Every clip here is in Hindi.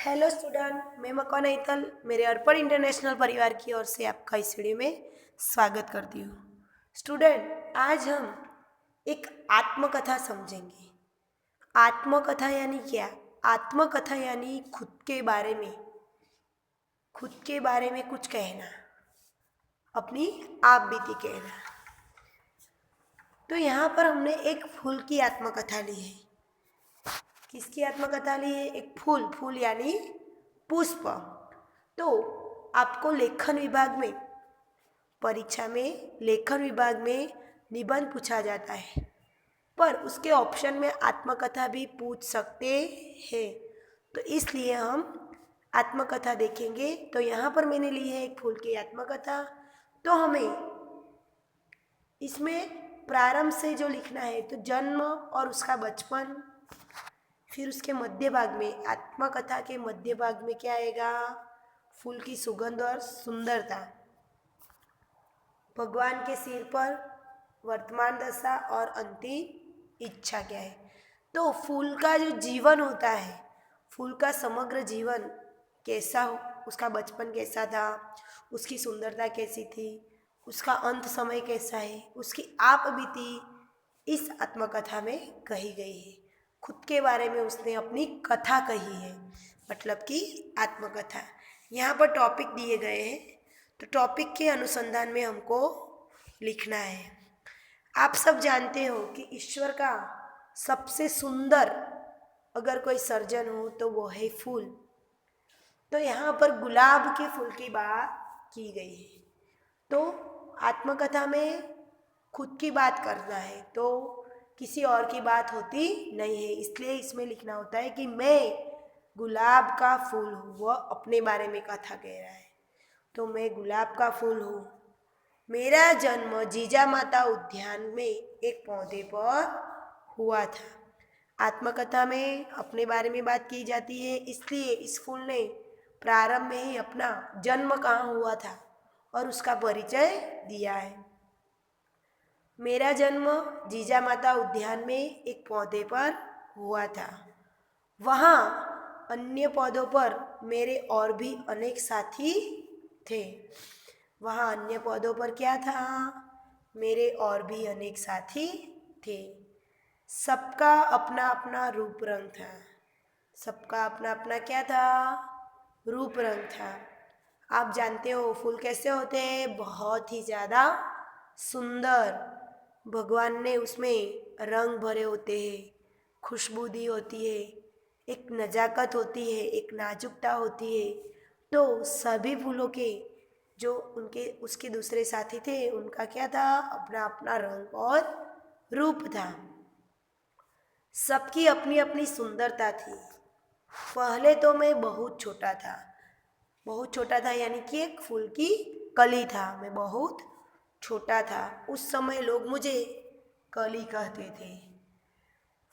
हेलो स्टूडेंट, मैं मकौन ऐतल मेरे अर्पण इंटरनेशनल परिवार की ओर से आपका इस वीडियो में स्वागत करती हूँ। स्टूडेंट, आज हम एक आत्मकथा समझेंगे। आत्मकथा यानी क्या? आत्मकथा यानी खुद के बारे में कुछ कहना, अपनी आप बीती कहना। तो यहाँ पर हमने एक फूल की आत्मकथा ली है। किसकी आत्मकथा ली है? एक फूल यानी पुष्प। तो आपको लेखन विभाग में, परीक्षा में लेखन विभाग में निबंध पूछा जाता है, पर उसके ऑप्शन में आत्मकथा भी पूछ सकते हैं। तो इसलिए हम आत्मकथा देखेंगे। तो यहाँ पर मैंने ली है एक फूल की आत्मकथा। तो हमें इसमें प्रारंभ से जो लिखना है, तो जन्म और उसका बचपन, फिर उसके मध्य भाग में, आत्मकथा के मध्य भाग में क्या आएगा? फूल की सुगंध और सुंदरता, भगवान के सिर पर वर्तमान दशा और अंतिम इच्छा क्या है। तो फूल का जो जीवन होता है, फूल का समग्र जीवन कैसा हो, उसका बचपन कैसा था, उसकी सुंदरता कैसी थी, उसका अंत समय कैसा है, उसकी आप बीती इस आत्मकथा में कही गई है। खुद के बारे में उसने अपनी कथा कही है, मतलब कि आत्मकथा। यहाँ पर टॉपिक दिए गए हैं, तो टॉपिक के अनुसंधान में हमको लिखना है। आप सब जानते हो कि ईश्वर का सबसे सुंदर अगर कोई सर्जन हो तो वो है फूल। तो यहाँ पर गुलाब के फूल की बात की गई है। तो आत्मकथा में खुद की बात करना है, तो किसी और की बात होती नहीं है। इसलिए इसमें लिखना होता है कि मैं गुलाब का फूल हूँ। वह अपने बारे में कथा कह रहा है। तो मैं गुलाब का फूल हूँ। मेरा जन्म जीजा माता उद्यान में एक पौधे पर हुआ था। आत्मकथा में अपने बारे में बात की जाती है, इसलिए इस फूल ने प्रारंभ में ही अपना जन्म कहाँ हुआ था और उसका परिचय दिया है। मेरा जन्म जीजा माता उद्यान में एक पौधे पर हुआ था। वहाँ अन्य पौधों पर मेरे और भी अनेक साथी थे। वहाँ अन्य पौधों पर क्या था? मेरे और भी अनेक साथी थे। सबका अपना अपना रूप रंग था। सबका अपना अपना क्या था? रूप रंग था। आप जानते हो फूल कैसे होते हैं? बहुत ही ज़्यादा सुंदर। भगवान ने उसमें रंग भरे होते हैं, खुशबू दी होती है, एक नज़ाकत होती है, एक नाजुकता होती है। तो सभी फूलों के जो उसके दूसरे साथी थे, उनका क्या था? अपना अपना रंग और रूप था। सबकी अपनी अपनी सुंदरता थी। पहले तो मैं बहुत छोटा था। बहुत छोटा था यानी कि एक फूल की कली था। मैं बहुत छोटा था। उस समय लोग मुझे कली कहते थे।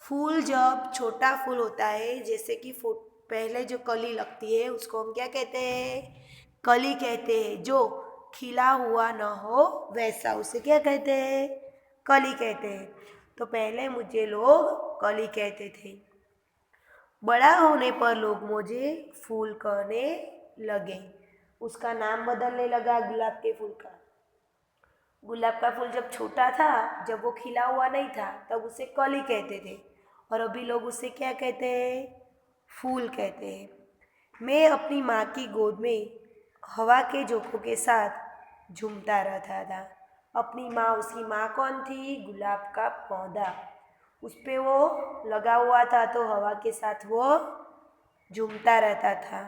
फूल जब छोटा फूल होता है, जैसे कि पहले जो कली लगती है उसको हम क्या कहते हैं? कली कहते हैं। जो खिला हुआ न हो वैसा, उसे क्या कहते हैं? कली कहते हैं। तो पहले मुझे लोग कली कहते थे। बड़ा होने पर लोग मुझे फूल कहने लगे। उसका नाम बदलने लगा गुलाब के फूल का। गुलाब का फूल जब छोटा था, जब वो खिला हुआ नहीं था, तब उसे कली कहते थे, और अभी लोग उसे क्या कहते हैं? फूल कहते हैं। मैं अपनी माँ की गोद में हवा के झोंकों के साथ झूमता रहता था। अपनी माँ, उसकी माँ कौन थी? गुलाब का पौधा। उस पे वो लगा हुआ था, तो हवा के साथ वो झूमता रहता था।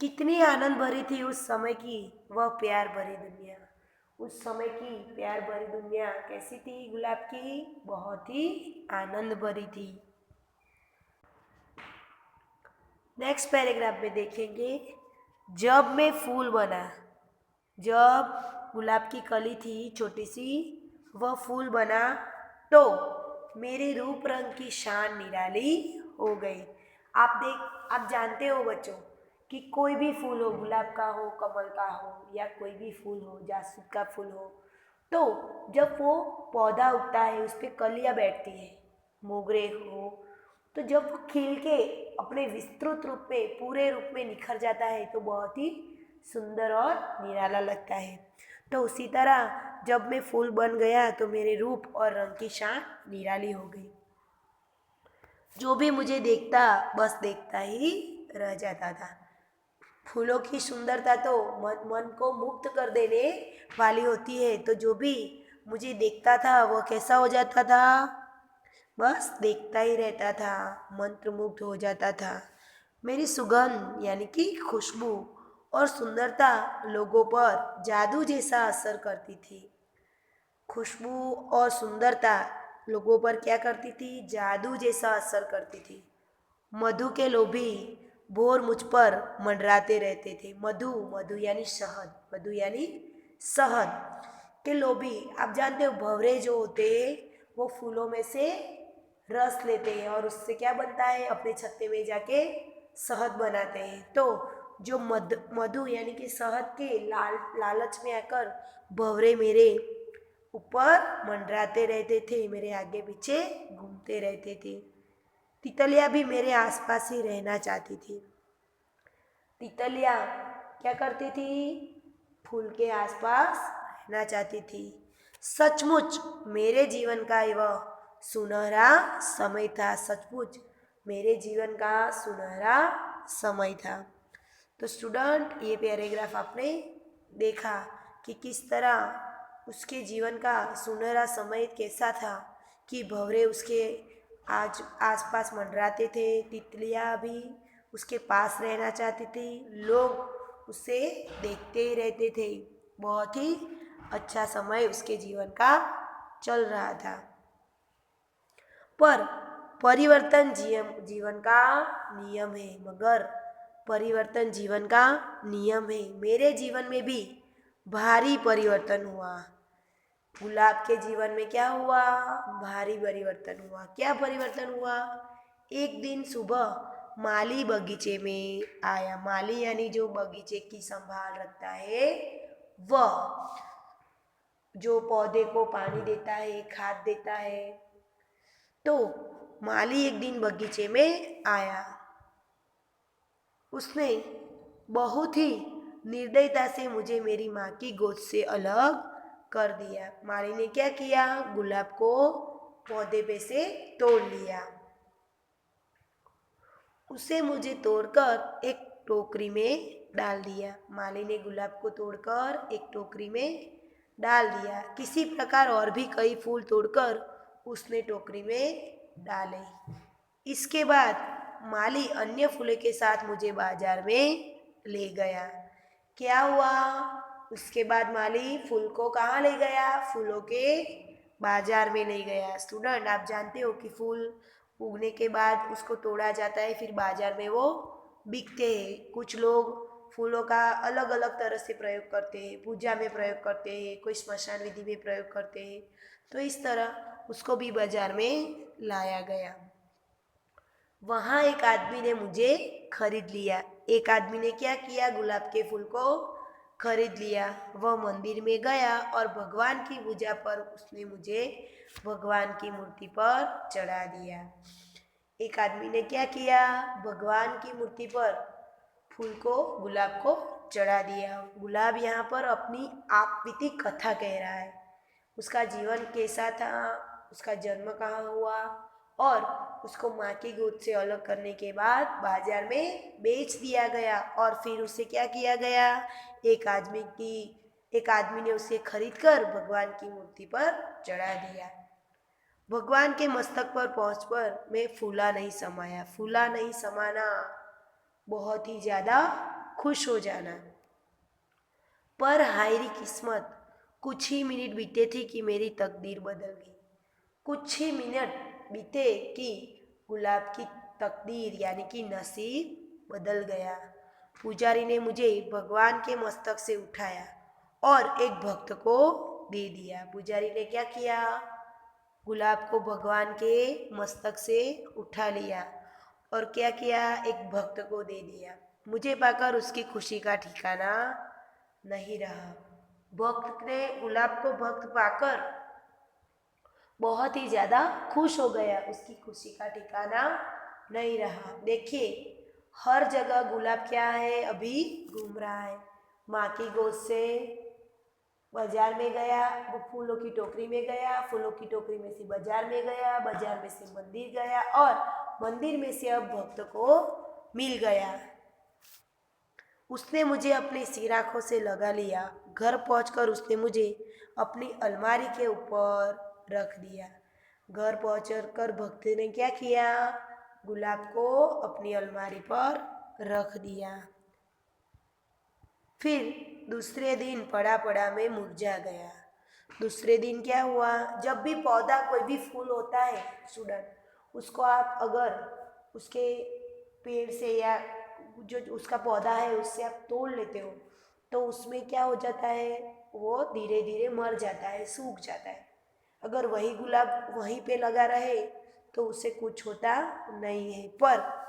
कितनी आनंद भरी थी उस समय की वह प्यार भरी दुनिया। उस समय की प्यार भरी दुनिया कैसी थी गुलाब की? बहुत ही आनंद भरी थी। नेक्स्ट पैराग्राफ में देखेंगे, जब मैं फूल बना। जब गुलाब की कली थी छोटी सी, वह फूल बना, तो मेरे रूप रंग की शान निराली हो गई। आप जानते हो बच्चों कि कोई भी फूल हो, गुलाब का हो, कमल का हो, या कोई भी फूल हो, जासूद का फूल हो, तो जब वो पौधा उगता है, उस पर कलियाँ बैठती है, मोगरे हो, तो जब वो खिल के अपने विस्तृत रूप में पूरे रूप में निखर जाता है तो बहुत ही सुंदर और निराला लगता है। तो उसी तरह जब मैं फूल बन गया तो मेरे रूप और रंग की शान निराली हो गई। जो भी मुझे देखता बस देखता ही रह जाता था। फूलों की सुंदरता तो मन को मुक्त कर देने वाली होती है, तो जो भी मुझे देखता था वो कैसा हो जाता था, बस देखता ही रहता था, मंत्रमुग्ध हो जाता था। मेरी सुगंध यानी कि खुशबू और सुंदरता लोगों पर जादू जैसा असर करती थी। खुशबू और सुंदरता लोगों पर क्या करती थी, जादू जैसा असर करती थी। मधु के लोभी भोर मुझ पर मंडराते रहते थे। मधु, मधु यानी शहद, मधु यानी शहद के लोभी। आप जानते हो भंवरे जो होते हैं वो फूलों में से रस लेते हैं और उससे क्या बनता है, अपने छत्ते में जाके शहद बनाते हैं। तो जो मधु यानी कि शहद के लालच में आकर भंवरे मेरे ऊपर मंडराते रहते थे, मेरे आगे पीछे घूमते रहते थे। तितलियाँ भी मेरे आसपास ही रहना चाहती थी। तितलियाँ क्या करती थी, फूल के आसपास रहना चाहती थी। सचमुच मेरे जीवन का वह सुनहरा समय था। सचमुच मेरे जीवन का सुनहरा समय था। तो स्टूडेंट, ये पैराग्राफ आपने देखा कि किस तरह उसके जीवन का सुनहरा समय कैसा था कि भंवरे उसके आज आसपास मंडराते थे, तितलियाँ भी उसके पास रहना चाहती थी, लोग उसे देखते ही रहते थे। बहुत ही अच्छा समय उसके जीवन का चल रहा था। पर परिवर्तन जीवन का नियम है, मगर परिवर्तन जीवन का नियम है। मेरे जीवन में भी भारी परिवर्तन हुआ। गुलाब के जीवन में क्या हुआ, भारी परिवर्तन हुआ। क्या परिवर्तन हुआ, एक दिन सुबह माली बगीचे में आया। माली यानी जो बगीचे की संभाल रखता है, वह जो पौधे को पानी देता है, खाद देता है। तो माली एक दिन बगीचे में आया। उसने बहुत ही निर्दयता से मुझे मेरी माँ की गोद से अलग कर दिया। माली ने क्या किया, गुलाब को पौधे पे से तोड़ लिया। उसे मुझे तोड़कर एक टोकरी में डाल दिया। माली ने गुलाब को तोड़कर एक टोकरी में डाल दिया। किसी प्रकार और भी कई फूल तोड़कर उसने टोकरी में डाले। इसके बाद माली अन्य फूलों के साथ मुझे बाजार में ले गया। क्या हुआ, उसके बाद माली फूल को कहाँ ले गया, फूलों के बाजार में ले गया। स्टूडेंट, आप जानते हो कि फूल उगने के बाद उसको तोड़ा जाता है, फिर बाजार में वो बिकते हैं। कुछ लोग फूलों का अलग अलग तरह से प्रयोग करते हैं, पूजा में प्रयोग करते हैं, कोई स्मशान विधि में प्रयोग करते हैं। तो इस तरह उसको भी बाजार में लाया गया। वहाँ एक आदमी ने मुझे खरीद लिया। एक आदमी ने क्या किया, गुलाब के फूल को खरीद लिया। वह मंदिर में गया और भगवान की पूजा पर उसने मुझे भगवान की मूर्ति पर चढ़ा दिया। एक आदमी ने क्या किया, भगवान की मूर्ति पर फूल को, गुलाब को चढ़ा दिया। गुलाब यहाँ पर अपनी आप बीती कथा कह रहा है। उसका जीवन कैसा था, उसका जन्म कहाँ हुआ और उसको माँ की गोद से अलग करने के बाद बाजार में बेच दिया गया। और फिर उसे क्या किया गया, एक आदमी ने उसे खरीदकर भगवान की मूर्ति पर चढ़ा दिया। भगवान के मस्तक पर पहुंचकर मैं फूला नहीं समाया। फूला नहीं समाना, बहुत ही ज़्यादा खुश हो जाना। पर हायरी किस्मत, कुछ ही मिनट बीते थे कि मेरी तकदीर बदल गई। कुछ ही मिनट बीते कि गुलाब की तकदीर यानी कि नसीब बदल गया। पुजारी ने मुझे भगवान के मस्तक से उठाया और एक भक्त को दे दिया। पुजारी ने क्या किया, गुलाब को भगवान के मस्तक से उठा लिया और क्या किया, एक भक्त को दे दिया। मुझे पाकर उसकी खुशी का ठिकाना नहीं रहा। भक्त ने गुलाब को भक्त पाकर बहुत ही ज़्यादा खुश हो गया। उसकी खुशी का ठिकाना नहीं रहा। देखिए हर जगह गुलाब क्या है, अभी घूम रहा है। माँ की गोद से बाजार में गया, वो फूलों की टोकरी में गया, फूलों की टोकरी में से बाजार में गया, बाजार में से मंदिर गया और मंदिर में से अब भक्त को मिल गया। उसने मुझे अपनी सिर आँखों से लगा लिया। घर पहुंचकर उसने मुझे अपनी अलमारी के ऊपर रख दिया। घर पहुंचकर भक्त ने क्या किया, गुलाब को अपनी अलमारी पर रख दिया। फिर दूसरे दिन पड़ा पड़ा में मुरझा गया। दूसरे दिन क्या हुआ, जब भी पौधा कोई भी फूल होता है स्टूडेंट, उसको आप अगर उसके पेड़ से या जो उसका पौधा है उससे आप तोड़ लेते हो तो उसमें क्या हो जाता है, वो धीरे धीरे मर जाता है, सूख जाता है। अगर वही गुलाब वहीं पे लगा रहे तो उसे कुछ होता नहीं है, पर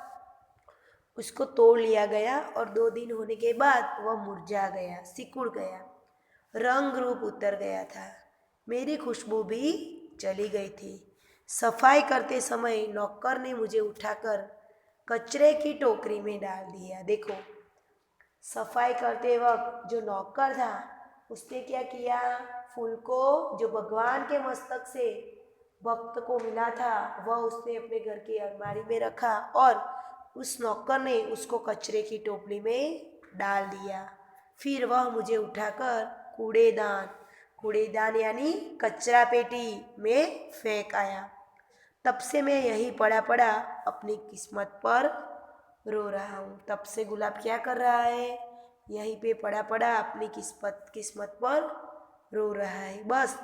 उसको तोड़ लिया गया और 2 दिन होने के बाद वह मुरझा गया, सिकुड़ गया, रंग रूप उतर गया था। मेरी खुशबू भी चली गई थी। सफाई करते समय नौकर ने मुझे उठाकर कचरे की टोकरी में डाल दिया। देखो सफाई करते वक्त जो नौकर था उसने क्या किया, फूल को जो भगवान के मस्तक से भक्त को मिला था वह उसने अपने घर की अलमारी में रखा और उस नौकर ने उसको कचरे की टोकरी में डाल दिया। फिर वह मुझे उठाकर कूड़ेदान कूड़ेदान यानी कचरा पेटी में फेंक आया। तब से मैं यहीं पड़ा पड़ा अपनी किस्मत पर रो रहा हूँ। तब से गुलाब क्या कर रहा है, यहीं पे पड़ा पड़ा अपनी किस्मत पर रो रहा है। बस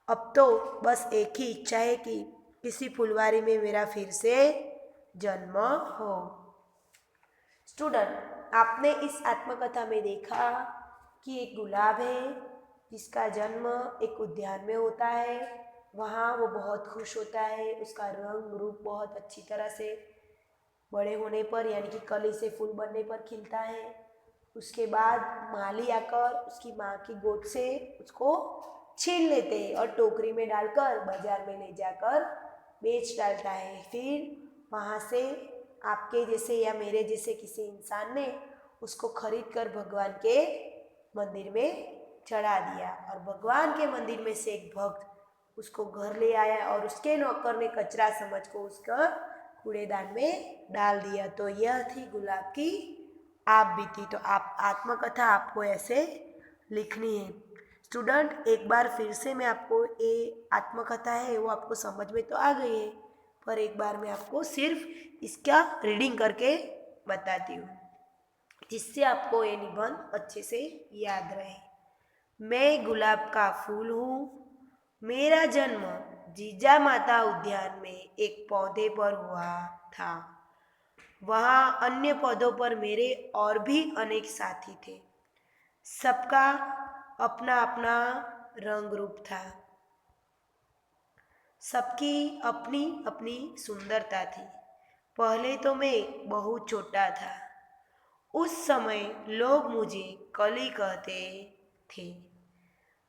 अब तो बस एक ही इच्छा है कि किसी फुलवारी में मेरा फिर से जन्म हो। स्टूडेंट आपने इस आत्मकथा में देखा कि एक गुलाब है जिसका जन्म एक उद्यान में होता है। वहाँ वो बहुत खुश होता है, उसका रंग रूप बहुत अच्छी तरह से बड़े होने पर यानी कि कली से फूल बनने पर खिलता है। उसके बाद माली आकर उसकी माँ की गोद से उसको छीन लेते हैं और टोकरी में डालकर बाजार में ले जाकर बेच डालता है। फिर वहाँ से आपके जैसे या मेरे जैसे किसी इंसान ने उसको खरीद कर भगवान के मंदिर में चढ़ा दिया और भगवान के मंदिर में से एक भक्त उसको घर ले आया और उसके नौकर ने कचरा समझ को उसका कूड़ेदान में डाल दिया। तो यह थी गुलाब की आप बीती। तो आप आत्मकथा आपको ऐसे लिखनी है। स्टूडेंट एक बार फिर से मैं आपको ये आत्मकथा है वो आपको समझ में तो आ गई है, पर एक बार मैं आपको सिर्फ इसका रीडिंग करके बताती हूँ जिससे आपको ये निबंध अच्छे से याद रहे। मैं गुलाब का फूल हूँ, मेरा जन्म जीजा माता उद्यान में एक पौधे पर हुआ था। वहाँ अन्य पौधों पर मेरे और भी अनेक साथी थे। सबका अपना अपना रंग रूप था, सबकी अपनी अपनी सुंदरता थी। पहले तो मैं बहुत छोटा था। उस समय लोग मुझे कली कहते थे।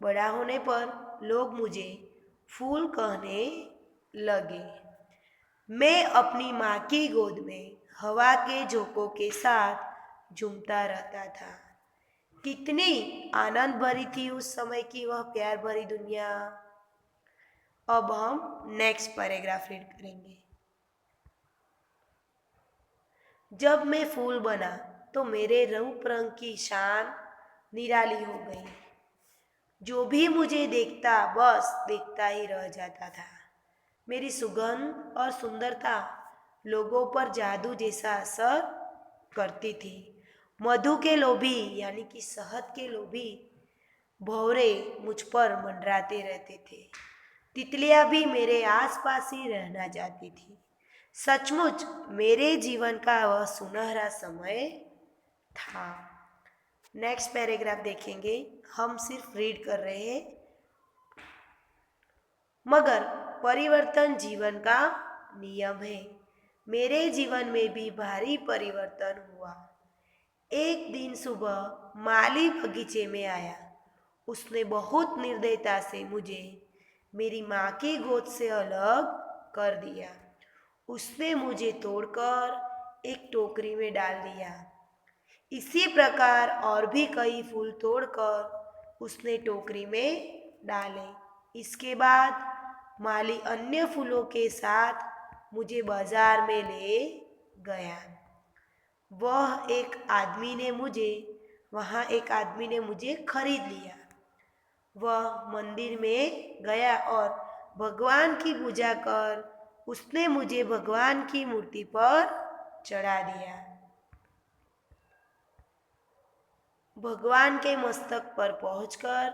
बड़ा होने पर लोग मुझे फूल कहने लगे। मैं अपनी माँ की गोद में हवा के झोंकों के साथ झूमता रहता था। कितनी आनंद भरी थी उस समय की वह प्यार भरी दुनिया। अब हम नेक्स्ट पैराग्राफ रीड करेंगे। जब मैं फूल बना तो मेरे रूप रंग की शान निराली हो गई। जो भी मुझे देखता बस देखता ही रह जाता था। मेरी सुगंध और सुंदरता लोगों पर जादू जैसा असर करती थी। मधु के लोभी यानी कि शहद के लोभी भौरे मुझ पर मंडराते रहते थे। तितलियां भी मेरे आसपास ही रहना चाहती थी। सचमुच मेरे जीवन का वह सुनहरा समय था। नेक्स्ट पैराग्राफ देखेंगे, हम सिर्फ रीड कर रहे हैं। मगर परिवर्तन जीवन का नियम है। मेरे जीवन में भी भारी परिवर्तन हुआ। एक दिन सुबह माली बगीचे में आया। उसने बहुत निर्दयता से मुझे मेरी माँ की गोद से अलग कर दिया। उसने मुझे तोड़कर एक टोकरी में डाल दिया। इसी प्रकार और भी कई फूल तोड़कर उसने टोकरी में डाले। इसके बाद माली अन्य फूलों के साथ मुझे बाजार में ले गया। वहाँ एक आदमी ने मुझे खरीद लिया। वह मंदिर में गया और भगवान की पूजा कर उसने मुझे भगवान की मूर्ति पर चढ़ा दिया। भगवान के मस्तक पर पहुंचकर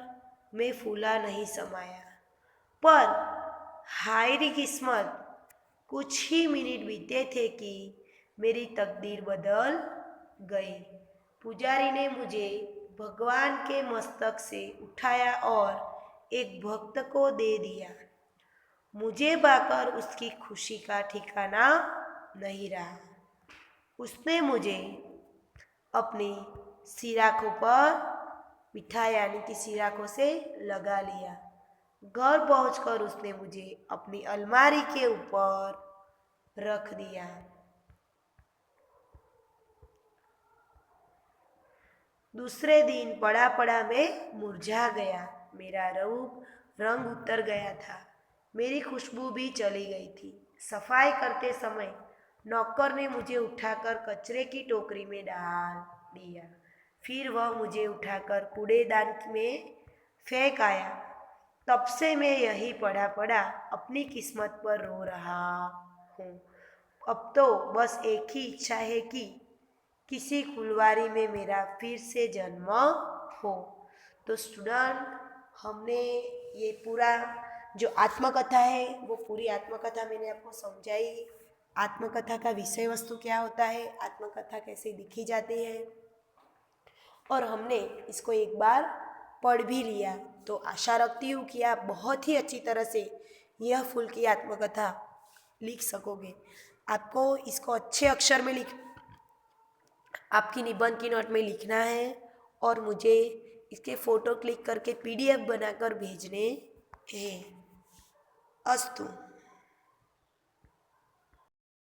मैं फूला नहीं समाया, पर हाय री किस्मत, कुछ ही मिनट बीते थे कि मेरी तकदीर बदल गई। पुजारी ने मुझे भगवान के मस्तक से उठाया और एक भक्त को दे दिया। मुझे पाकर उसकी खुशी का ठिकाना नहीं रहा। उसने मुझे अपनी सिराखों पर बिठाया, यानी कि सिराखों से लगा लिया। घर पहुंचकर उसने मुझे अपनी अलमारी के ऊपर रख दिया। दूसरे दिन पड़ा पड़ा मैं मुरझा गया। मेरा रंग उतर गया था। मेरी खुशबू भी चली गई थी। सफाई करते समय नौकर ने मुझे उठाकर कचरे की टोकरी में डाल दिया। फिर वह मुझे उठाकर कूड़ेदान में फेंक आया। तब से मैं यही पड़ा पड़ा अपनी किस्मत पर रो रहा हूँ। अब तो बस एक ही इच्छा है कि किसी फुलवारी में मेरा फिर से जन्म हो। तो स्टूडेंट, हमने ये पूरा जो आत्मकथा है वो पूरी आत्मकथा मैंने आपको समझाई। आत्मकथा का विषय वस्तु क्या होता है, आत्मकथा कैसे लिखी जाती है, और हमने इसको एक बार पढ़ भी लिया। तो आशा रखती हूँ कि आप बहुत ही अच्छी तरह से यह फूल की आत्मकथा लिख सकोगे। आपको इसको अच्छे अक्षर में आपकी निबंध की नोट में लिखना है और मुझे इसके फ़ोटो क्लिक करके PDF बनाकर भेजने हैं। अस्तु।